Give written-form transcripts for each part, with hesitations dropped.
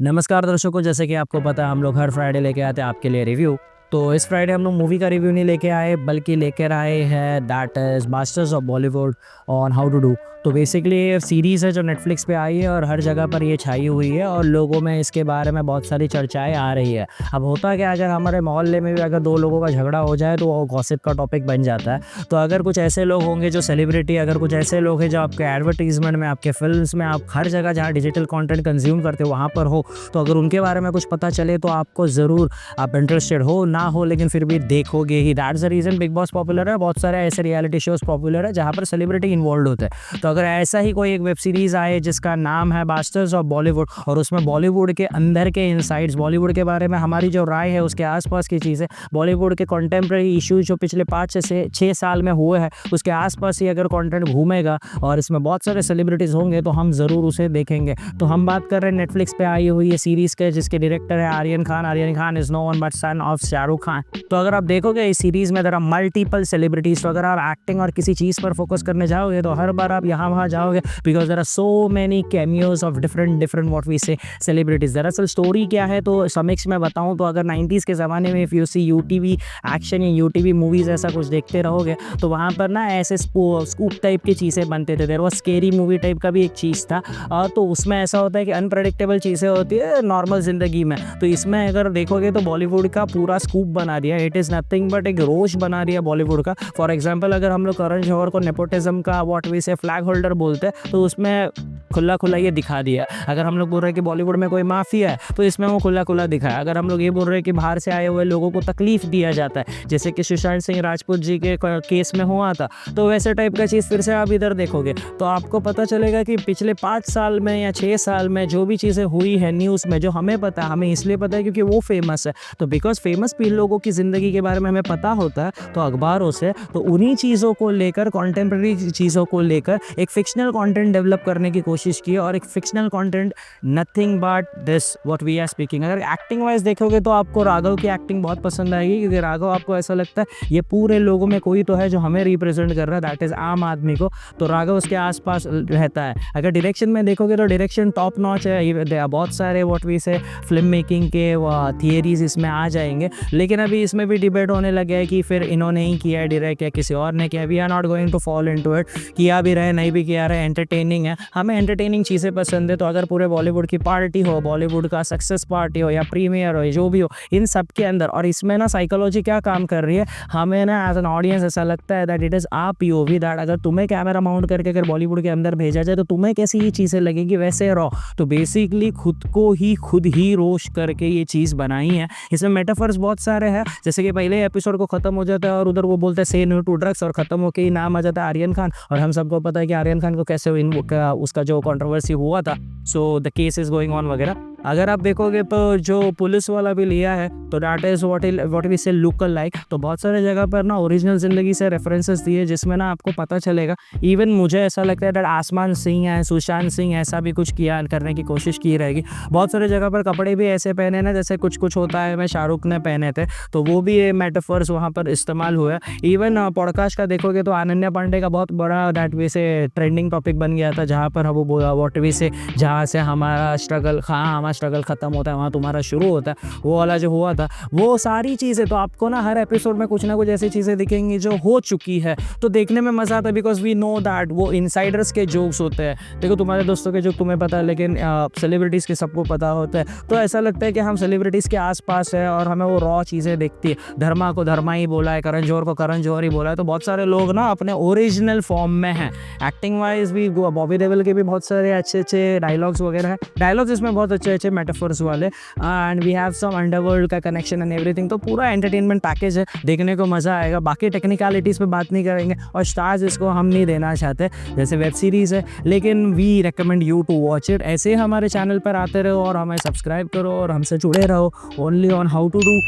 नमस्कार दर्शकों, जैसे कि आपको पता है हम लोग हर फ्राइडे लेके आते हैं आपके लिए रिव्यू। तो इस फ्राइडे हम लोग मूवी का रिव्यू नहीं लेके आए बल्कि लेकर आए हैं that is masters of Bollywood on how to do. तो बेसिकली ये सीरीज़ है जो नेटफ्लिक्स पे आई है और हर जगह पर ये छाई हुई है और लोगों में इसके बारे में बहुत सारी चर्चाएं आ रही है। अब होता क्या, अगर हमारे मोहल्ले में भी अगर दो लोगों का झगड़ा हो जाए तो वो गॉसिप का टॉपिक बन जाता है। तो अगर कुछ ऐसे लोग होंगे जो सेलिब्रिटी, अगर कुछ ऐसे लोग हैं जो आपके एडवर्टीजमेंट में, आपके फिल्म्स में, आप हर जगह जहाँ डिजिटल कंटेंट कंज्यूम करते हो वहाँ पर हो, तो अगर उनके बारे में कुछ पता चले तो आपको ज़रूर, आप इंटरेस्टेड हो ना हो लेकिन फिर भी देखोगे ही। That's the reason big boss popular है, बहुत सारे ऐसे रियलिटी शोज पॉपुलर है जहाँ पर सेलिब्रिटी इन्वॉल्व होते हैं। तो अगर ऐसा ही कोई एक वेब सीरीज़ आए जिसका नाम है मास्टर्स ऑफ बॉलीवुड और उसमें बॉलीवुड के अंदर के इनसाइट्स, बॉलीवुड के बारे में हमारी जो राय है उसके आसपास की चीज़ें, बॉलीवुड के कंटेम्प्रेरी इश्यूज जो पिछले 5 से 6 साल में हुए हैं उसके आसपास ही अगर कंटेंट घूमेगा और इसमें बहुत सारे सेलिब्रिटीज़ होंगे तो हम ज़रूर उसे देखेंगे। तो हम बात कर रहे हैं नेटफ्लिक्स पे आई हुई ये सीरीज़ के, जिसके डायरेक्टर है Aryan Khan. Aryan Khan is no one but son of Shahrukh Khan. तो अगर आप देखोगे इस सीरीज़ में देयर आर मल्टीपल सेलिब्रिटीज़, तो अगर आप एक्टिंग और किसी चीज़ पर फोकस करने जाओगे तो हर बार आप यहाँ वहाँ जाओगे because there are so many cameos of different what we say celebrities. दरअसल स्टोरी क्या है तो समीक्ष में बताऊँ तो अगर 90s के ज़माने में if you see UTV action या यूटीवी मूवीज़ ऐसा कुछ देखते रहोगे तो वहाँ पर ना ऐसे स्कूप टाइप की चीज़ें बनते थे। There was scary movie type का भी एक चीज़ था। तो उसमें ऐसा होता है कि अनप्रेडिक्टेबल चीज़ें होती है नॉर्मल ज़िंदगी में। तो इसमें अगर देखोगे तो बॉलीवुड का पूरा स्कूप बना दिया, इट इज़ नथिंग बट एक रोज बना दिया बॉलीवुड का। फॉर एग्जांपल अगर हम लोग करण जौहर को नेपोटिज्म का व्हाट वी से फ्लैग होल्डर बोलते हैं तो उसमें खुला खुला ये दिखा दिया। अगर हम लोग बोल रहे हैं कि बॉलीवुड में कोई माफिया है तो इसमें वो खुला खुला दिखाया। अगर हम लोग ये बोल रहे हैं कि बाहर से आए हुए लोगों को तकलीफ दिया जाता है, जैसे कि सुशांत सिंह राजपूत जी के केस में हुआ था, तो वैसे टाइप का चीज़ फिर से आप इधर देखोगे तो आपको पता चलेगा कि पिछले 5 साल में या 6 साल में जो भी चीज़ें हुई है न्यूज़ में, जो हमें पता है, हमें इसलिए पता है क्योंकि वो फेमस है। तो बिकॉज फेमस भी लोगों की ज़िंदगी के बारे में हमें पता होता है तो अखबारों से, तो उन्हीं चीज़ों को लेकर, कॉन्टेम्प्रेरी चीज़ों को लेकर एक फिक्शनल कंटेंट डेवलप करने की कोशिश की और एक fictional content nothing but this what we are speaking. अगर एक्टिंग वाइज देखोगे तो आपको राघव की एक्टिंग बहुत पसंद आएगी क्योंकि राघव आपको ऐसा लगता है ये पूरे लोगों में कोई तो है जो हमें रिप्रेजेंट कर रहा है, दैट इज़ आम आदमी को। तो राघव उसके आसपास रहता है। अगर डायरेक्शन में देखोगे तो डायरेक्शन टॉप नॉच है। बहुत सारे व्हाट वी से फिल्म मेकिंग के थियरीज इसमें आ जाएंगे, लेकिन अभी इसमें भी डिबेट होने लगे है कि फिर इन्होंने ही किया है डायरेक्ट या किसी और ने किया। We are not going to fall into it, किया भी रहे नहीं भी किया रहे, एंटरटेनिंग है, हमें एंटरटेनिंग चीज़ें पसंद है। तो अगर पूरे बॉलीवुड की पार्टी हो, बॉलीवुड का सक्सेस पार्टी हो या प्रीमियर हो, जो भी हो, इन सब के अंदर, और इसमें ना साइकोलॉजी क्या काम कर रही है, हमें ना एज एन ऑडियंस ऐसा लगता है that it is a POV, that अगर तुम्हें कैमरा माउंट करके अगर बॉलीवुड के अंदर भेजा जाए तो तुम्हें कैसी ये चीज़ें लगेगी, वैसे रहो। तो बेसिकली खुद ही रोस्ट करके ये चीज़ बनाई है। इसमें मेटाफर्स बहुत सारे हैं, जैसे कि पहले एपिसोड को खत्म हो जाता है और उधर वो बोलते हैं से नो टू ड्रग्स और खत्म होके ही नाम आ जाता है आर्यन खान, और हम सबको पता है कि आर्यन खान को कैसे उसका जो कंट्रोवर्सी हुआ था, so the case is going on वगैरह। अगर आप देखोगे तो जो पुलिस वाला भी लिया है तो दैट इज़ व्हाट वी से लुक लाइक। तो बहुत सारे जगह पर ना ओरिजिनल ज़िंदगी से रेफरेंसेस दिए जिसमें ना आपको पता चलेगा। इवन मुझे ऐसा लगता है दैट आसमान सिंह है, सुशांत सिंह ऐसा भी कुछ किया करने की कोशिश की रहेगी। बहुत सारे जगह पर कपड़े भी ऐसे पहने ना जैसे कुछ होता है मैं शाहरुख ने पहने थे, तो वो भी ये मेटाफर्स वहाँ पर इस्तेमाल हुआ। इवन पॉडकास्ट का देखोगे तो अनन्या पांडे का बहुत बड़ा दैट वे से ट्रेंडिंग टॉपिक बन गया था, जहाँ पर वो व्हाट वी से, जहाँ से हमारा स्ट्रगल, हमारा स्ट्रगल खत्म होता है वहाँ तुम्हारा शुरू होता है, वो वाला जो हुआ था, वो सारी चीज़ें। तो आपको ना हर एपिसोड में कुछ ना कुछ ऐसी चीज़ें दिखेंगी जो हो चुकी है, तो देखने में मज़ा आता है बिकॉज वी नो दैट वो इनसाइडर्स के जोक्स होते हैं। देखो तुम्हारे दोस्तों के जोक तुम्हें पता है लेकिन सेलिब्रिटीज़ के सबको पता होता है, तो ऐसा लगता है कि हम सेलिब्रिटीज़ के आसपास है और हमें वो रॉ चीज़ें दिखती है। धर्मा को धर्मा ही बोला है, करण जौहर को करण जौहर ही बोला है, तो बहुत सारे लोग ना अपने ओरिजिनल फॉर्म में हैं। एक्टिंग वाइज भी बॉबी देओल के भी बहुत सारे अच्छे डायलॉग्स वगैरह हैं, डायलॉग्स इसमें बहुत अच्छे मेटाफर्स वाले, and we have some underworld का कनेक्शन एंड एवरीथिंग। तो पूरा एंटरटेनमेंट पैकेज है, देखने को मज़ा आएगा। बाकी टेक्निकलिटीज़ पे बात नहीं करेंगे और स्टार्स इसको हम नहीं देना चाहते, जैसे वेब सीरीज़ है, लेकिन we recommend you to watch it. ऐसे हमारे चैनल पर आते रहो और हमें सब्सक्राइब करो और हमसे जुड़े रहो only on how to do.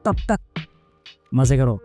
तब तक मज़े करो।